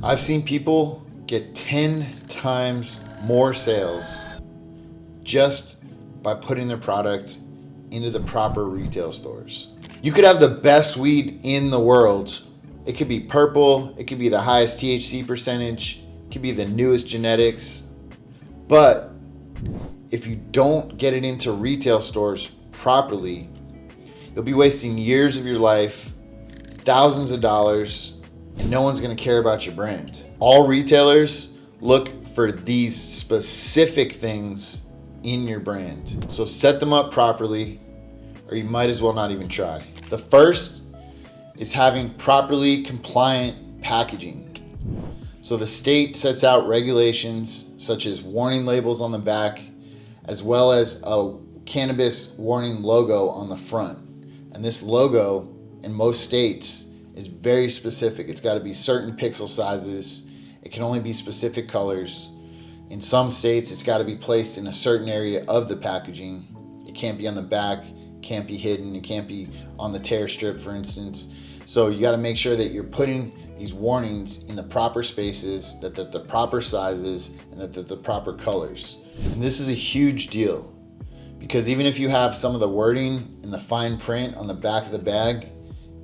I've seen people get 10 times more sales just by putting their product into the proper retail stores. You could have the best weed in the world. It could be purple, it could be the highest THC percentage, it could be the newest genetics, but if you don't get it into retail stores properly, you'll be wasting years of your life, thousands of dollars, and no one's gonna care about your brand. All retailers look for these specific things in your brand. So set them up properly, or you might as well not even try. The first is having properly compliant packaging. So the state sets out regulations such as warning labels on the back, as well as a cannabis warning logo on the front. And this logo in most states is very specific. It's got to be certain pixel sizes. It can only be specific colors. In some states, it's got to be placed in a certain area of the packaging. It can't be on the back, can't be hidden, it can't be on the tear strip, for instance. So you got to make sure that you're putting these warnings in the proper spaces, that they're the proper sizes, and that they're the proper colors. And this is a huge deal, because even if you have some of the wording in the fine print on the back of the bag,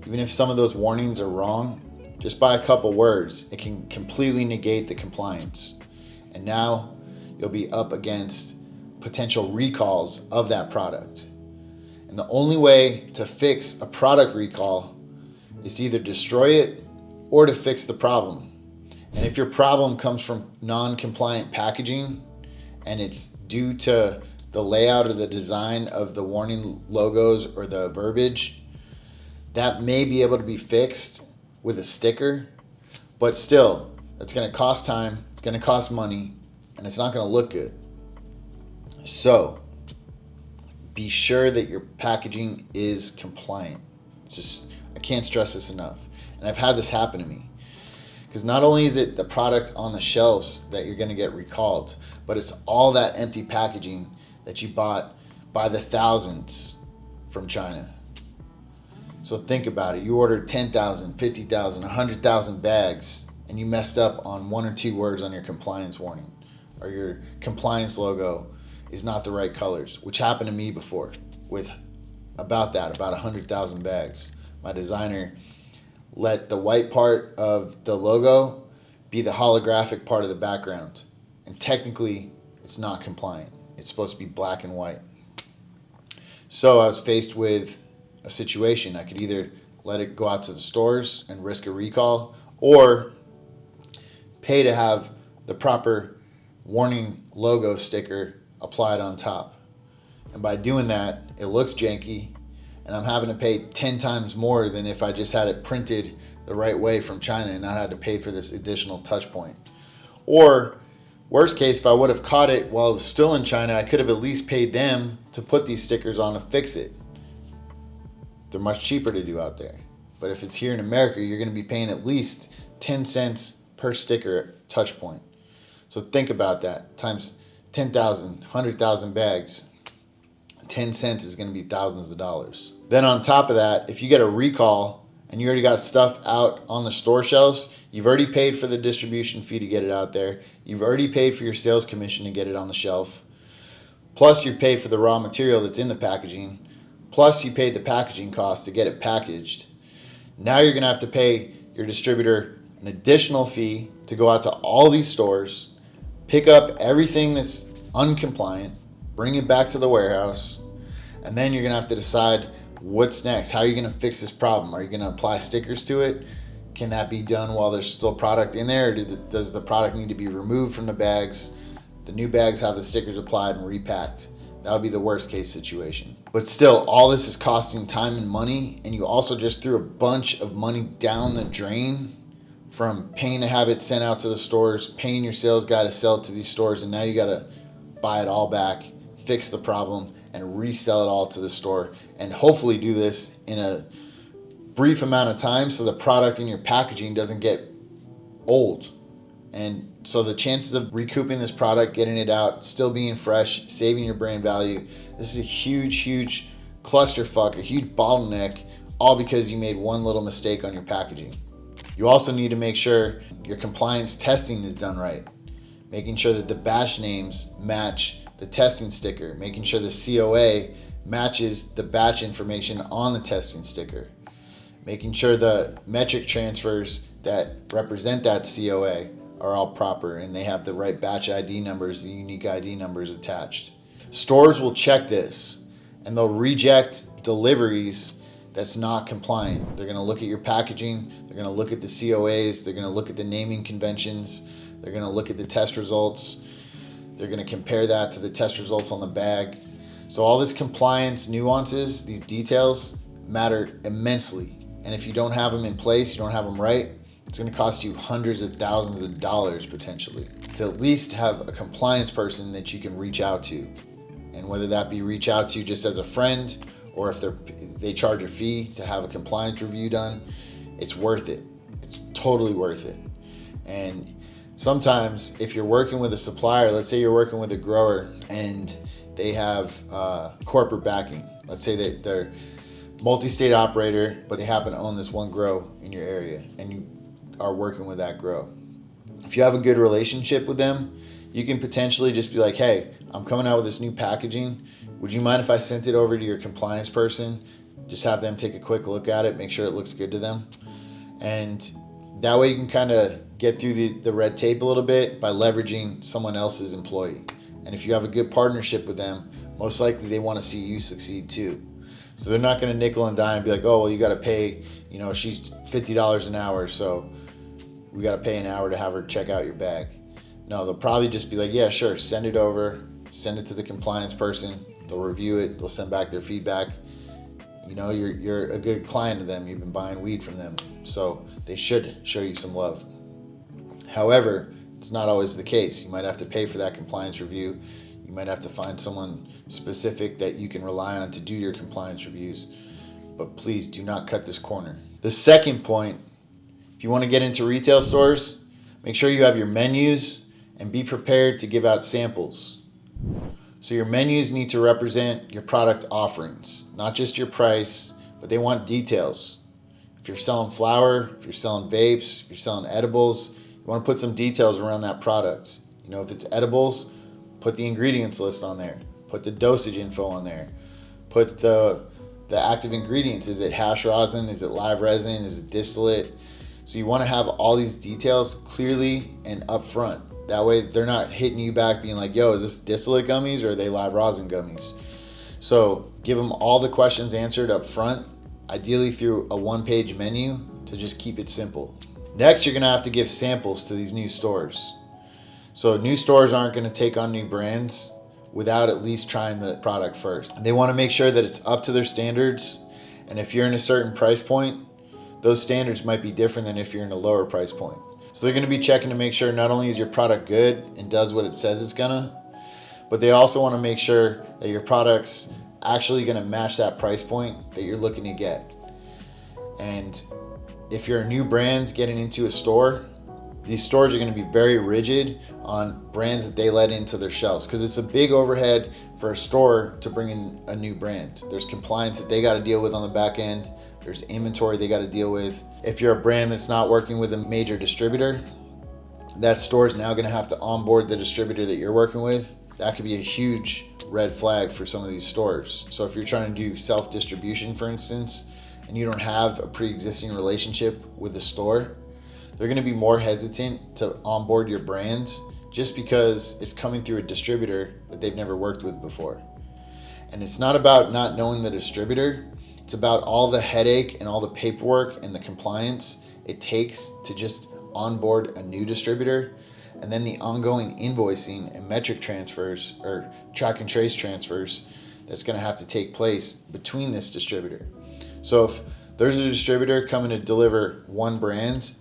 even if some of those warnings are wrong, just by a couple words, it can completely negate the compliance. And now you'll be up against potential recalls of that product. And the only way to fix a product recall is to either destroy it or to fix the problem. And if your problem comes from non-compliant packaging and it's due to the layout or the design of the warning logos or the verbiage, that may be able to be fixed with a sticker, but still, it's going to cost time, it's going to cost money, and it's not going to look good. So, be sure that your packaging is compliant. It's just, I can't stress this enough. And I've had this happen to me. Because not only is it the product on the shelves that you're going to get recalled, but it's all that empty packaging that you bought by the thousands from China. So think about it. You ordered 10,000, 50,000, 100,000 bags, and you messed up on one or two words on your compliance warning, or your compliance logo is not the right colors, which happened to me before with about 100,000 bags. My designer let the white part of the logo be the holographic part of the background. And technically, it's not compliant. It's supposed to be black and white. So I was faced with a situation. I could either let it go out to the stores and risk a recall, or pay to have the proper warning logo sticker applied on top. And by doing that, it looks janky, and I'm having to pay 10 times more than if I just had it printed the right way from China and not had to pay for this additional touch point. Or worst case, if I would have caught it while it was still in China, I could have at least paid them to put these stickers on and fix it. They're much cheaper to do out there. But if it's here in America, you're going to be paying at least 10 cents per sticker touch point. So think about that. Times 10,000, 100,000 bags, 10 cents is going to be thousands of dollars. Then on top of that, if you get a recall and you already got stuff out on the store shelves, you've already paid for the distribution fee to get it out there. You've already paid for your sales commission to get it on the shelf. Plus you paid for the raw material that's in the packaging. Plus you paid the packaging cost to get it packaged. Now you're going to have to pay your distributor an additional fee to go out to all these stores, pick up everything that's uncompliant, bring it back to the warehouse, and then you're going to have to decide what's next. How are you going to fix this problem? Are you going to apply stickers to it? Can that be done while there's still product in there? Or does the product need to be removed from the bags? The new bags have the stickers applied and repacked. That would be the worst case situation. But still, all this is costing time and money, and you also just threw a bunch of money down the drain from paying to have it sent out to the stores, paying your sales guy to sell it to these stores, and now you got to buy it all back, fix the problem, and resell it all to the store, and hopefully do this in a brief amount of time so the product in your packaging doesn't get old. And so the chances of recouping this product, getting it out, still being fresh, saving your brand value, this is a huge clusterfuck, a huge bottleneck, all because you made one little mistake on your packaging. You also need to make sure your compliance testing is done right, making sure that the batch names match the testing sticker, making sure the COA matches the batch information on the testing sticker, making sure the metric transfers that represent that COA are all proper and they have the right batch ID numbers, the unique ID numbers attached. Stores will check this and they'll reject deliveries that's not compliant. They're going to look at your packaging, they're going to look at the COAs, they're going to look at the naming conventions, they're going to look at the test results, they're going to compare that to the test results on the bag. So all this compliance nuances, these details matter immensely. And if you don't have them in place, you don't have them right, it's going to cost you hundreds of thousands of dollars potentially to at least have a compliance person that you can reach out to. And whether that be reach out to just as a friend or if they charge a fee to have a compliance review done, it's worth it. It's totally worth it. And sometimes if you're working with a supplier, let's say you're working with a grower and they have corporate backing. Let's say that they're multi-state operator, but they happen to own this one grow in your area and you are working with that grow. If you have a good relationship with them, you can potentially just be like, hey, I'm coming out with this new packaging. Would you mind if I sent it over to your compliance person? Just have them take a quick look at it, make sure it looks good to them. And that way you can kind of get through the red tape a little bit by leveraging someone else's employee. And if you have a good partnership with them, most likely they want to see you succeed too. So they're not going to nickel and dime and be like, oh, well, you got to pay, she's $50 an hour, so we got to pay an hour to have her check out your bag. No, they'll probably just be like, yeah, sure, send it over, send it to the compliance person. They'll review it. They'll send back their feedback. You're a good client to them. You've been buying weed from them. So they should show you some love. However, it's not always the case. You might have to pay for that compliance review. You might have to find someone specific that you can rely on to do your compliance reviews. But please do not cut this corner. The second point, if you want to get into retail stores, make sure you have your menus and be prepared to give out samples. So your menus need to represent your product offerings, not just your price, but they want details. If you're selling flour, if you're selling vapes, if you're selling edibles, you want to put some details around that product. If it's edibles, put the ingredients list on there, put the dosage info on there, put the active ingredients. Is it hash rosin? Is it live resin? Is it distillate? So you want to have all these details clearly and upfront. That way they're not hitting you back being like, yo, is this distillate gummies or are they live rosin gummies? So give them all the questions answered up front, ideally through a one-page menu to just keep it simple. Next, you're going to have to give samples to these new stores. So new stores aren't going to take on new brands without at least trying the product first. They want to make sure that it's up to their standards. And if you're in a certain price point, those standards might be different than if you're in a lower price point. So they're going to be checking to make sure not only is your product good and does what it says it's gonna, but they also want to make sure that your product's actually going to match that price point that you're looking to get. And if you're a new brand getting into a store, these stores are going to be very rigid on brands that they let into their shelves because it's a big overhead for a store to bring in a new brand. There's compliance that they got to deal with on the back end. There's inventory they got to deal with. If you're a brand that's not working with a major distributor, that store is now going to have to onboard the distributor that you're working with. That could be a huge red flag for some of these stores. So if you're trying to do self-distribution, for instance, and you don't have a pre-existing relationship with the store, they're going to be more hesitant to onboard your brand just because it's coming through a distributor that they've never worked with before. And it's not about not knowing the distributor. It's about all the headache and all the paperwork and the compliance it takes to just onboard a new distributor, and then the ongoing invoicing and metric transfers or track and trace transfers that's going to have to take place between this distributor. So if there's a distributor coming to deliver one brand,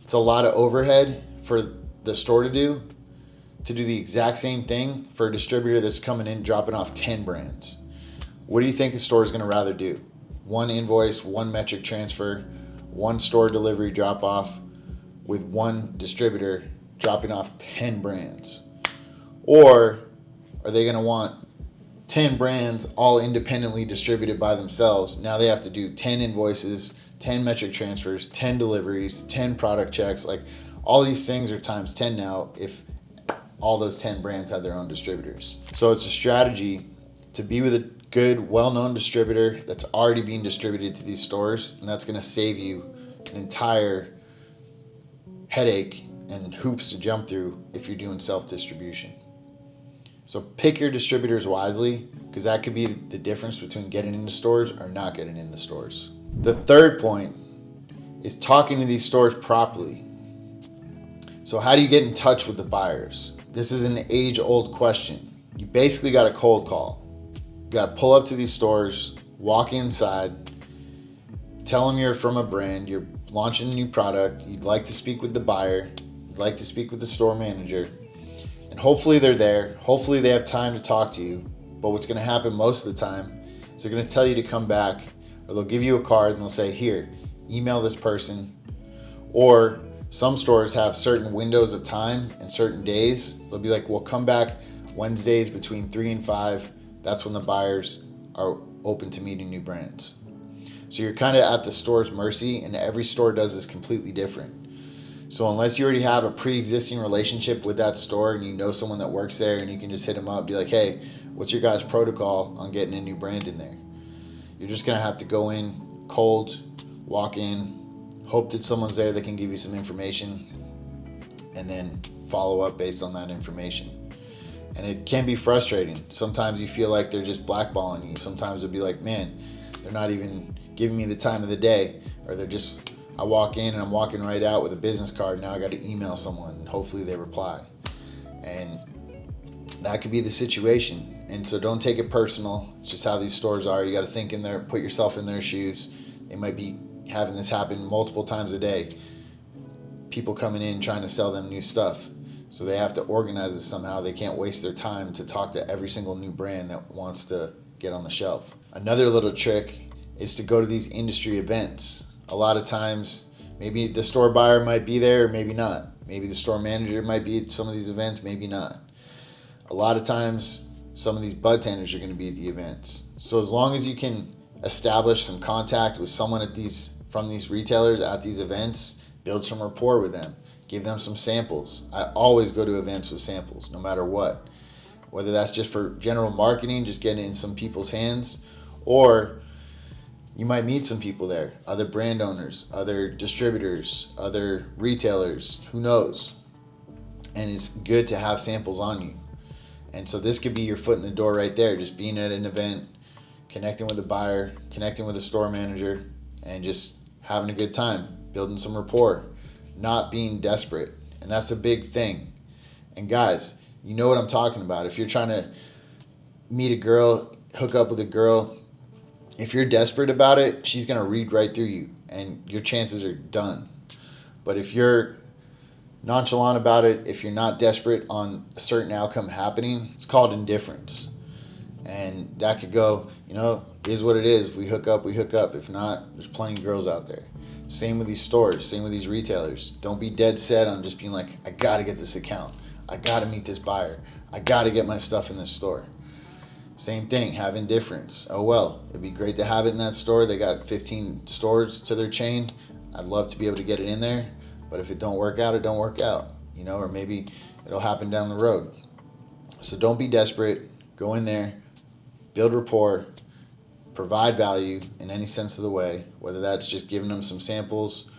it's a lot of overhead for the store to do the exact same thing for a distributor that's coming in dropping off 10 brands. What do you think a store is going to rather do? One invoice, one metric transfer, one store delivery drop off with one distributor dropping off 10 brands? Or are they going to want 10 brands all independently distributed by themselves? Now they have to do 10 invoices, 10 metric transfers, 10 deliveries, 10 product checks. Like all these things are times 10 now if all those 10 brands have their own distributors. So it's a strategy to be with a good, well-known distributor that's already being distributed to these stores, and that's going to save you an entire headache and hoops to jump through if you're doing self-distribution. So pick your distributors wisely, because that could be the difference between getting into stores or not getting into stores. The third point is talking to these stores properly. So how do you get in touch with the buyers? This is an age-old question. You basically got a cold call. You got to pull up to these stores, walk inside, tell them you're from a brand, you're launching a new product, you'd like to speak with the buyer, you'd like to speak with the store manager, and hopefully they're there. Hopefully they have time to talk to you. But what's going to happen most of the time is they're going to tell you to come back, or they'll give you a card and they'll say, here, email this person. Or some stores have certain windows of time and certain days. They'll be like, well, come back Wednesdays between 3 and 5. That's when the buyers are open to meeting new brands. So you're kind of at the store's mercy, and every store does this completely different. So unless you already have a pre-existing relationship with that store and you know someone that works there and you can just hit them up, be like, hey, what's your guys' protocol on getting a new brand in there? You're just going to have to go in cold, walk in, hope that someone's there that can give you some information, and then follow up based on that information. And it can be frustrating. Sometimes you feel like they're just blackballing you. Sometimes it'll be like, man, they're not even giving me the time of the day, or they're just, I walk in and I'm walking right out with a business card. Now I got to email someone and hopefully they reply. And that could be the situation. And so don't take it personal. It's just how these stores are. You got to think in there, put yourself in their shoes. They might be having this happen multiple times a day. People coming in trying to sell them new stuff. So they have to organize it somehow. They can't waste their time to talk to every single new brand that wants to get on the shelf. Another little trick is to go to these industry events. A lot of times, maybe the store buyer might be there, or maybe not. Maybe the store manager might be at some of these events, maybe not. A lot of times, some of these bud tenders are going to be at the events. So as long as you can establish some contact with someone from these retailers at these events, build some rapport with them, give them some samples. I always go to events with samples, no matter what. Whether that's just for general marketing, just getting it in some people's hands, or you might meet some people there, other brand owners, other distributors, other retailers, who knows? And it's good to have samples on you. And so this could be your foot in the door right there, just being at an event, connecting with the buyer, connecting with the store manager, and just having a good time, building some rapport, not being desperate. And that's a big thing. And guys, you know what I'm talking about. If you're trying to meet a girl, hook up with a girl, if you're desperate about it, she's going to read right through you and your chances are done. But if you're nonchalant about it, if you're not desperate on a certain outcome happening, it's called indifference. And that could go, is what it is. If we hook up, we hook up. If not, there's plenty of girls out there. Same with these stores, same with these retailers. Don't be dead set on just being like, I got to get this account. I got to meet this buyer. I got to get my stuff in this store. Same thing, have indifference. Oh well, it'd be great to have it in that store. They got 15 stores to their chain. I'd love to be able to get it in there. But if it don't work out, it don't work out. Or maybe it'll happen down the road. So don't be desperate. Go in there, build rapport, provide value in any sense of the way, whether that's just giving them some samples,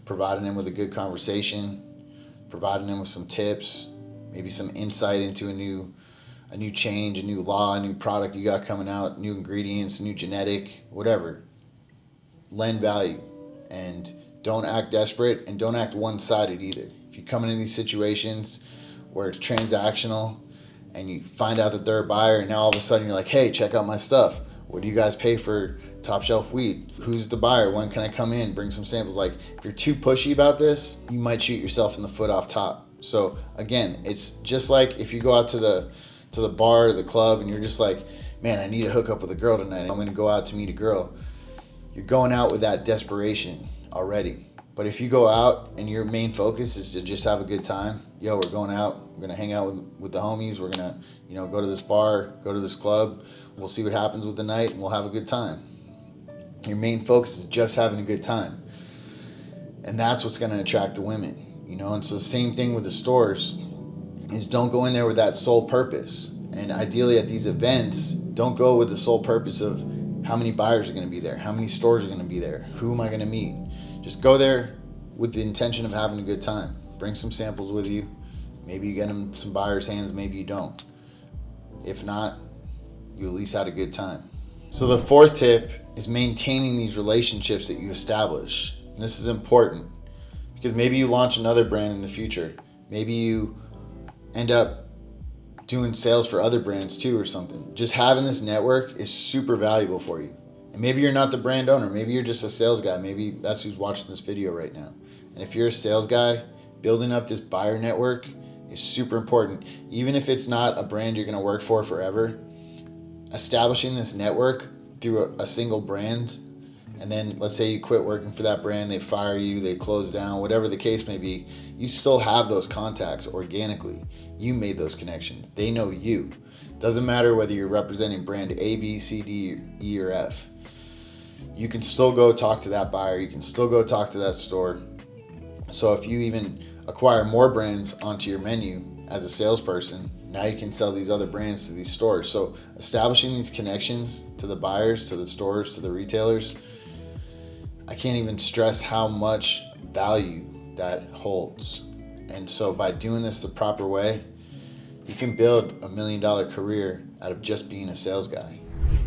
providing them with a good conversation, providing them with some tips, maybe some insight into a new change, a new law, a new product you got coming out, new ingredients, new genetic, whatever. Lend value and don't act desperate and don't act one-sided either. If you come into these situations where it's transactional and you find out that they're a buyer and now all of a sudden you're like, hey, check out my stuff. What do you guys pay for top shelf weed? Who's the buyer? When can I come in? Bring some samples. Like, if you're too pushy about this, you might shoot yourself in the foot off top. So again, it's just like if you go out to the bar or the club and you're just like, man, I need to hook up with a girl tonight. I'm going to go out to meet a girl. You're going out with that desperation already. But if you go out and your main focus is to just have a good time, we're going out, we're going to hang out with the homies, we're going to, go to this bar, go to this club, we'll see what happens with the night and we'll have a good time. Your main focus is just having a good time. And that's what's going to attract the women, And so the same thing with the stores is don't go in there with that sole purpose. And ideally at these events, don't go with the sole purpose of how many buyers are going to be there, how many stores are going to be there, who am I going to meet. Just go there with the intention of having a good time. Bring some samples with you. Maybe you get them some buyers' hands, maybe you don't. If not, you at least had a good time. So the fourth tip is maintaining these relationships that you establish. And this is important because maybe you launch another brand in the future. Maybe you end up doing sales for other brands too or something. Just having this network is super valuable for you. And maybe you're not the brand owner. Maybe you're just a sales guy. Maybe that's who's watching this video right now. And if you're a sales guy, building up this buyer network is super important. Even if it's not a brand you're going to work for forever, establishing this network through a single brand, and then let's say you quit working for that brand, they fire you, they close down, whatever the case may be, you still have those contacts organically. You made those connections. They know you. Doesn't matter whether you're representing brand A, B, C, D, E, or F. You can still go talk to that buyer. You can still go talk to that store. So if you even acquire more brands onto your menu as a salesperson, now you can sell these other brands to these stores. So establishing these connections to the buyers, to the stores, to the retailers, I can't even stress how much value that holds. And so by doing this the proper way, you can build $1 million career out of just being a sales guy.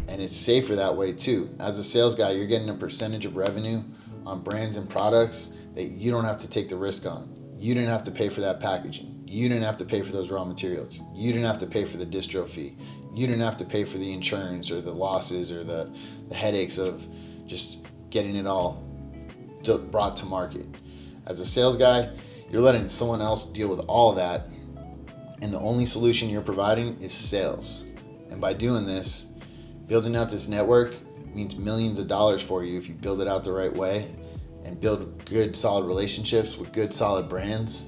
And it's safer that way too. As a sales guy, you're getting a percentage of revenue on brands and products that you don't have to take the risk on. You didn't have to pay for that packaging. You didn't have to pay for those raw materials. You didn't have to pay for the distro fee. You didn't have to pay for the insurance or the losses or the headaches of just getting it all brought to market. As a sales guy, you're letting someone else deal with all of that, and the only solution you're providing is sales. And by doing this, building out this network means millions of dollars for you if you build it out the right way and build good, solid relationships with good, solid brands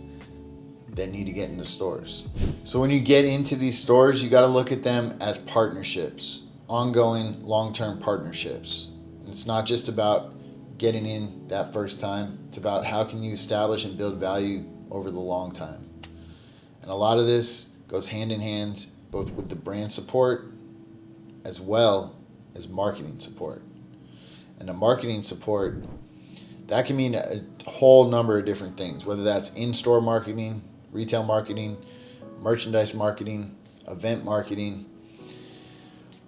that need to get into stores. So when you get into these stores, you got to look at them as partnerships, ongoing, long-term partnerships. And it's not just about getting in that first time. It's about how can you establish and build value over the long time. And a lot of this goes hand in hand both with the brand support as well as marketing support. And the marketing support, that can mean a whole number of different things, whether that's in-store marketing, retail marketing, merchandise marketing, event marketing,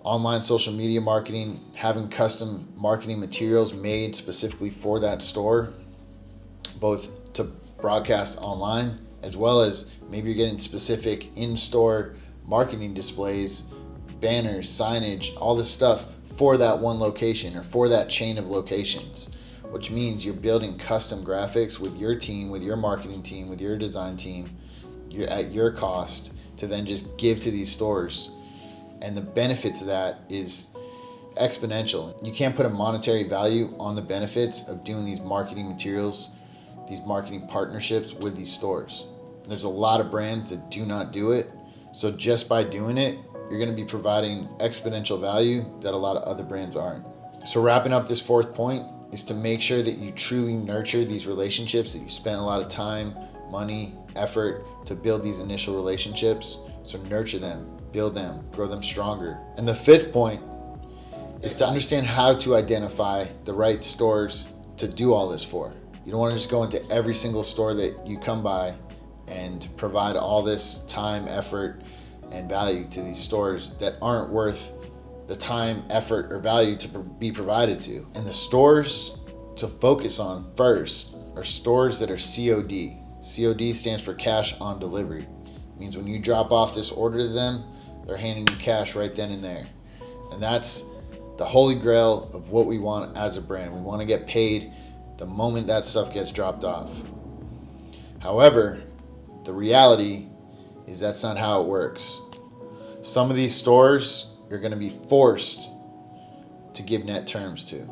online social media marketing, having custom marketing materials made specifically for that store, both to broadcast online as well as maybe you're getting specific in-store marketing displays, banners, signage, all this stuff for that one location or for that chain of locations, which means you're building custom graphics with your team, with your marketing team, with your design team, you're at your cost to then just give to these stores. And the benefits of that is exponential. You can't put a monetary value on the benefits of doing these marketing materials, these marketing partnerships with these stores. There's a lot of brands that do not do it. So just by doing it, you're going to be providing exponential value that a lot of other brands aren't. So wrapping up this fourth point is to make sure that you truly nurture these relationships, that you spend a lot of time, money, effort to build these initial relationships. So nurture them, build them, grow them stronger. And the fifth point is to understand how to identify the right stores to do all this for. You don't want to just go into every single store that you come by and provide all this time, effort, and value to these stores that aren't worth the time, effort, or value to be provided to. And the stores to focus on first are stores that are COD. COD stands for cash on delivery. It means when you drop off this order to them, they're handing you cash right then and there. And that's the holy grail of what we want as a brand. We want to get paid the moment that stuff gets dropped off. However, the reality is that's not how it works. Some of these stores you're going to be forced to give net terms to.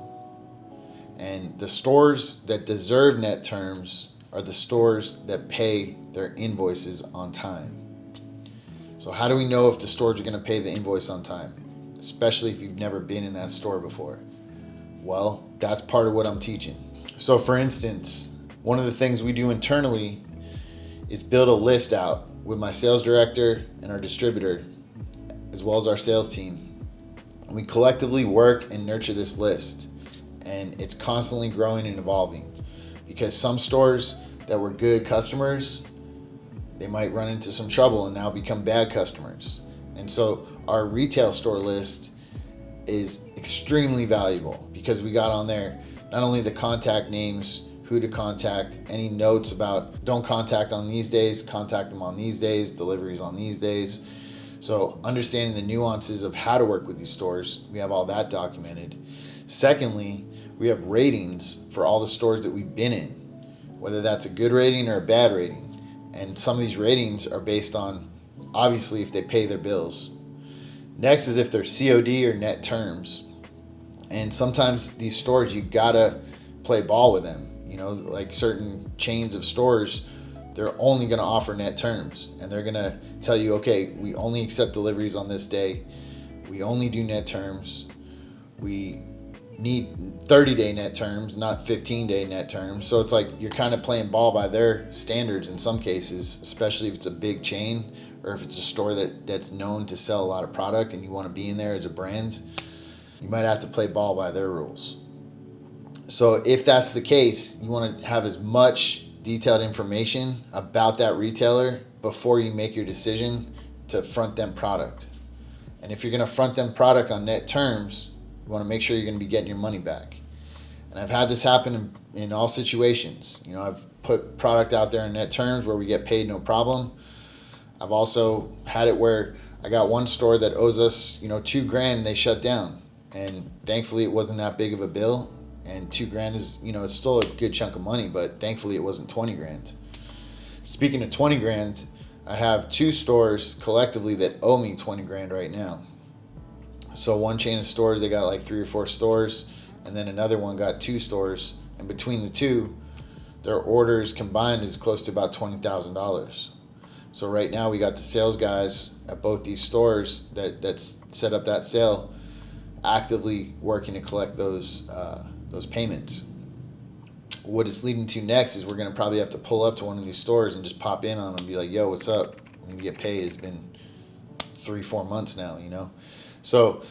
And the stores that deserve net terms are the stores that pay their invoices on time. So how do we know if the stores are going to pay the invoice on time? Especially if you've never been in that store before. Well, that's part of what I'm teaching. So for instance, one of the things we do internally is build a list out with my sales director and our distributor, as well as our sales team. And we collectively work and nurture this list. And it's constantly growing and evolving, because some stores that were good customers, they might run into some trouble and now become bad customers. And so our retail store list is extremely valuable, because we got on there not only the contact names, who to contact, any notes about don't contact on these days, contact them on these days, deliveries on these days. So understanding the nuances of how to work with these stores, we have all that documented. Secondly, we have ratings for all the stores that we've been in, whether that's a good rating or a bad rating. And some of these ratings are based on, obviously, if they pay their bills. Next is if they're COD or net terms. And sometimes these stores, you gotta play ball with them. You know, like certain chains of stores, they're only gonna offer net terms. And they're gonna tell you, okay, we only accept deliveries on this day. We only do net terms. We need 30-day net terms, not 15-day net terms. So it's like you're kind of playing ball by their standards in some cases, especially if it's a big chain or if it's a store that's known to sell a lot of product and you want to be in there as a brand. You might have to play ball by their rules. So if that's the case, you want to have as much detailed information about that retailer before you make your decision to front them product. And if you're going to front them product on net terms, you want to make sure you're going to be getting your money back. And I've had this happen in all situations. You know, I've put product out there in net terms where we get paid no problem. I've also had it where I got one store that owes us, $2,000 and they shut down. And thankfully it wasn't that big of a bill. And $2,000 is, it's still a good chunk of money, but thankfully it wasn't $20,000. Speaking of $20,000, I have 2 stores collectively that owe me $20,000 right now. So one chain of stores, they got like 3 or 4 stores, and then another one got 2 stores. And between the 2, their orders combined is close to about $20,000. So right now we got the sales guys at both these stores that set up that sale actively working to collect those payments. What it's leading to next is we're going to probably have to pull up to one of these stores and just pop in on them and be like, yo, what's up? When you get paid, it's been 3-4 months now, So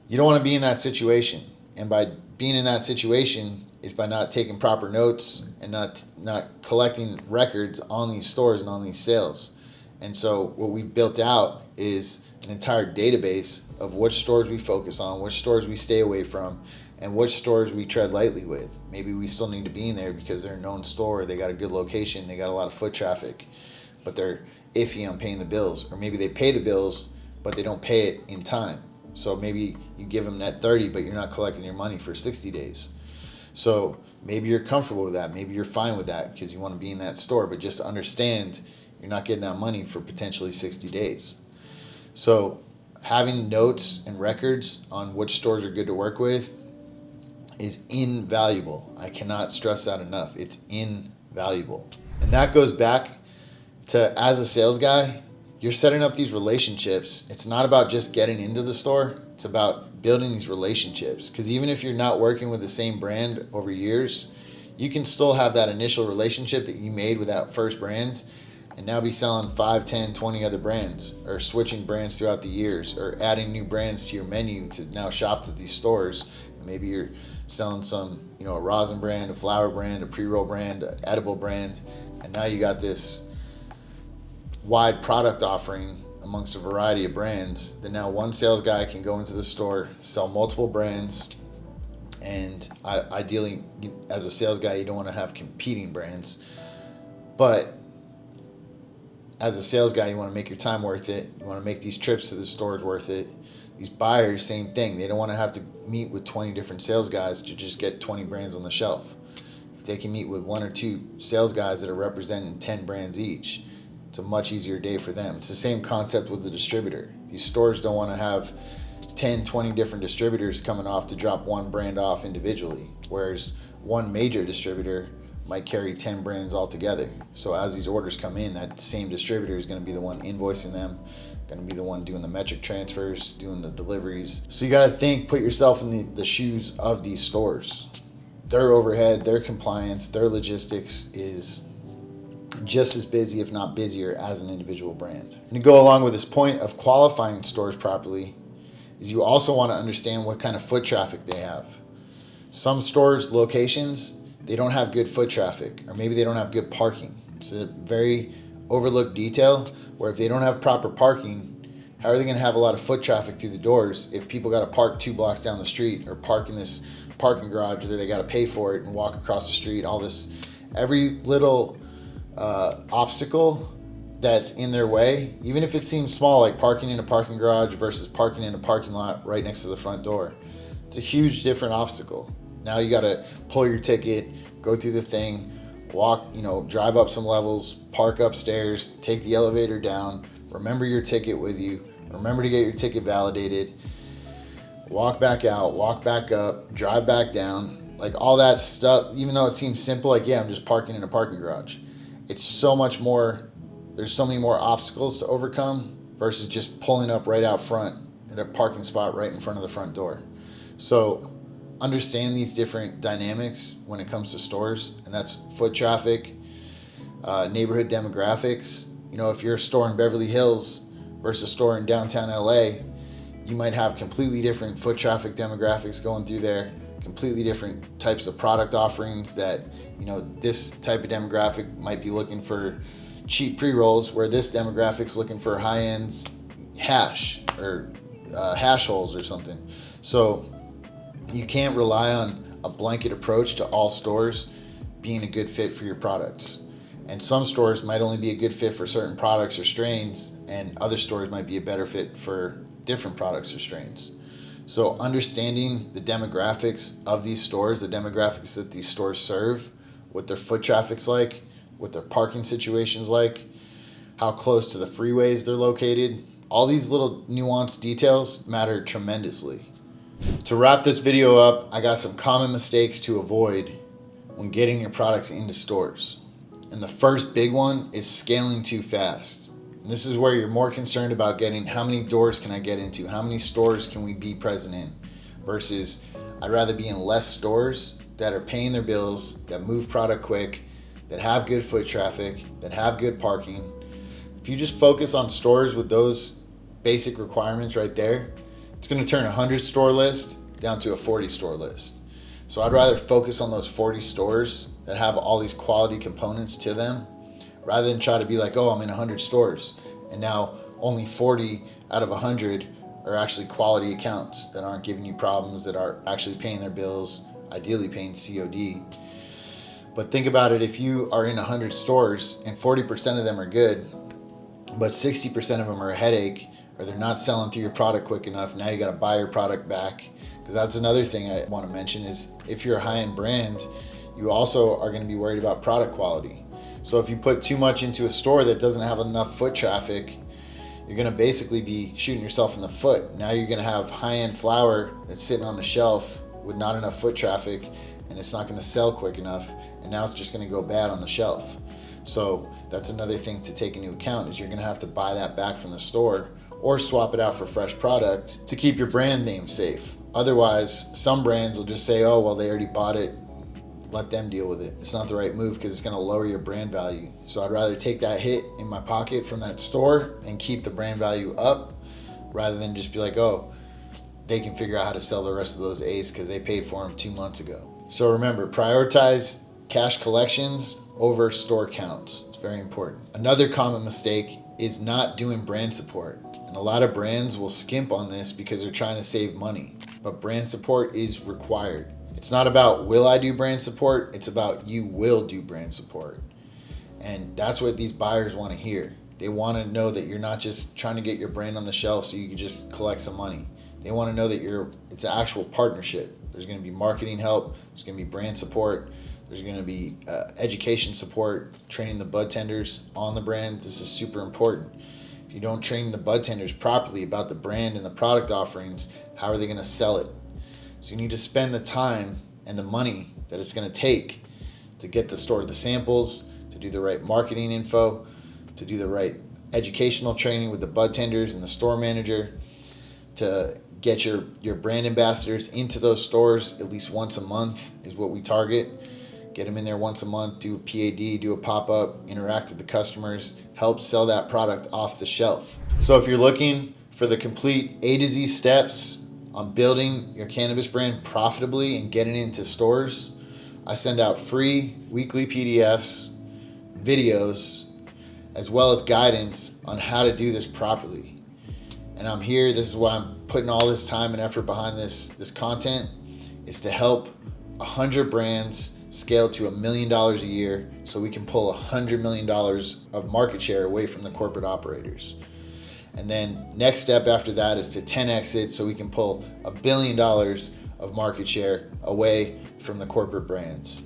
you don't want to be in that situation. And by being in that situation is by not taking proper notes and not collecting records on these stores and on these sales. And so what we've built out is an entire database of which stores we focus on, which stores we stay away from, and which stores we tread lightly with. Maybe we still need to be in there because they're a known store, they got a good location, they got a lot of foot traffic, but they're iffy on paying the bills. Or maybe they pay the bills, but they don't pay it in time. So maybe you give them net 30, but you're not collecting your money for 60 days. So maybe you're comfortable with that. Maybe you're fine with that because you want to be in that store, but just understand you're not getting that money for potentially 60 days. So having notes and records on which stores are good to work with is invaluable. I cannot stress that enough. It's invaluable. And that goes back to, as a sales guy, you're setting up these relationships. It's not about just getting into the store. It's about building these relationships. Because even if you're not working with the same brand over years, you can still have that initial relationship that you made with that first brand and now be selling 5, 10, 20 other brands, or switching brands throughout the years, or adding new brands to your menu to now shop at these stores. And maybe you're selling some, a rosin brand, a flower brand, a pre-roll brand, an edible brand, and now you got this wide product offering amongst a variety of brands that now one sales guy can go into the store, sell multiple brands, and ideally, as a sales guy, you don't want to have competing brands, but as a sales guy, you want to make your time worth it. You want to make these trips to the stores worth it. These buyers, same thing. They don't want to have to meet with 20 different sales guys to just get 20 brands on the shelf. If they can meet with 1 or 2 sales guys that are representing 10 brands each, it's a much easier day for them. It's the same concept with the distributor. These stores don't want to have 10, 20 different distributors coming off to drop one brand off individually, whereas one major distributor might carry 10 brands altogether. So as these orders come in, that same distributor is going to be the one invoicing them, going to be the one doing the metric transfers, doing the deliveries. So you got to put yourself in the shoes of these stores. Their overhead, their compliance, their logistics is just as busy, if not busier, as an individual brand. And to go along with this point of qualifying stores properly is you also want to understand what kind of foot traffic they have. Some stores, locations, they don't have good foot traffic, or maybe they don't have good parking. It's a very overlooked detail where if they don't have proper parking, how are they going to have a lot of foot traffic through the doors if people got to park 2 blocks down the street or park in this parking garage, or they got to pay for it and walk across the street, all this, every little obstacle that's in their way, even if it seems small, like parking in a parking garage versus parking in a parking lot right next to the front door. It's a huge different obstacle. Now you got to pull your ticket, go through the thing, walk, drive up some levels, park upstairs, take the elevator down, remember your ticket with you, remember to get your ticket validated, walk back out, walk back up, drive back down, like all that stuff. Even though it seems simple, like, yeah, I'm just parking in a parking garage. It's so much more, there's so many more obstacles to overcome versus just pulling up right out front at a parking spot right in front of the front door. So understand these different dynamics when it comes to stores, and that's foot traffic, neighborhood demographics. If you're a store in Beverly Hills versus a store in downtown LA, you might have completely different foot traffic demographics going through there, completely different types of product offerings that, this type of demographic might be looking for cheap pre-rolls, where this demographic's looking for high-end hash or hash holes or something. So you can't rely on a blanket approach to all stores being a good fit for your products. And some stores might only be a good fit for certain products or strains, and other stores might be a better fit for different products or strains. So understanding the demographics of these stores, the demographics that these stores serve, what their foot traffic's like, what their parking situation's like, how close to the freeways they're located, all these little nuanced details matter tremendously. To wrap this video up, I got some common mistakes to avoid when getting your products into stores. And the first big one is scaling too fast. And this is where you're more concerned about getting how many doors can I get into, how many stores can we be present in, versus I'd rather be in less stores that are paying their bills, that move product quick, that have good foot traffic, that have good parking. If you just focus on stores with those basic requirements right there, it's going to turn a 100 store list down to a 40 store list. So I'd rather focus on those 40 stores that have all these quality components to them, rather than try to be like, oh, I'm in 100 stores, and now only 40 out of 100 are actually quality accounts that aren't giving you problems, that are actually paying their bills, ideally paying COD. But think about it, if you are in 100 stores and 40% of them are good, but 60% of them are a headache, or they're not selling through your product quick enough, now you got to buy your product back. Because that's another thing I want to mention is if you're a high-end brand, you also are going to be worried about product quality. So if you put too much into a store that doesn't have enough foot traffic, you're going to basically be shooting yourself in the foot. Now you're going to have high-end flower that's sitting on the shelf with not enough foot traffic, and it's not going to sell quick enough, and now it's just going to go bad on the shelf. So that's another thing to take into account, is you're going to have to buy that back from the store or swap it out for fresh product to keep your brand name safe. Otherwise, some brands will just say, oh, well, they already bought it, let them deal with it. It's not the right move because it's going to lower your brand value. So I'd rather take that hit in my pocket from that store and keep the brand value up, rather than just be like, oh, they can figure out how to sell the rest of those A's because they paid for them 2 months ago. So remember, prioritize cash collections over store counts. It's very important. Another common mistake is not doing brand support. And a lot of brands will skimp on this because they're trying to save money. But brand support is required. It's not about will I do brand support, it's about you will do brand support. And that's what these buyers want to hear. They want to know that you're not just trying to get your brand on the shelf so you can just collect some money. They want to know that it's an actual partnership. There's going to be marketing help, there's going to be brand support, there's going to be education support, training the bud tenders on the brand. This is super important. If you don't train the bud tenders properly about the brand and the product offerings, how are they going to sell it? So you need to spend the time and the money that it's going to take to get the store the samples, to do the right marketing info, to do the right educational training with the bud tenders and the store manager, to get your brand ambassadors into those stores at least once a month is what we target. Get them in there once a month, do a PAD, do a pop-up, interact with the customers, help sell that product off the shelf. So if you're looking for the complete A to Z steps on building your cannabis brand profitably and getting into stores, I send out free weekly PDFs, videos, as well as guidance on how to do this properly. And I'm here, this is why I'm putting all this time and effort behind this content, is to help 100 brands scale to $1 million a year so we can pull $100 million of market share away from the corporate operators. And then next step after that is to 10x it so we can pull $1 billion of market share away from the corporate brands.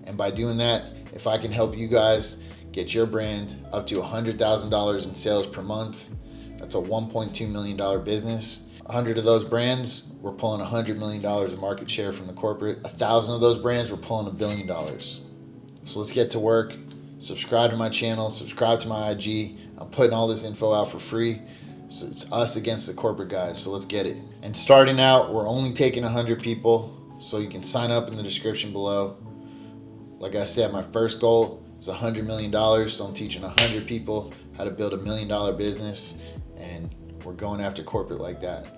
And by doing that, if I can help you guys get your brand up to $100,000 in sales per month, that's a $1.2 million business. 100 of those brands, we're pulling $100 million of market share from the corporate. 1,000 of those brands, we're pulling $1 billion. So let's get to work. Subscribe to my channel, subscribe to my IG. I'm putting all this info out for free. So it's us against the corporate guys, so let's get it. And starting out, we're only taking 100 people, so you can sign up in the description below. Like I said, my first goal is $100 million, so I'm teaching 100 people how to build $1 million business, and we're going after corporate like that.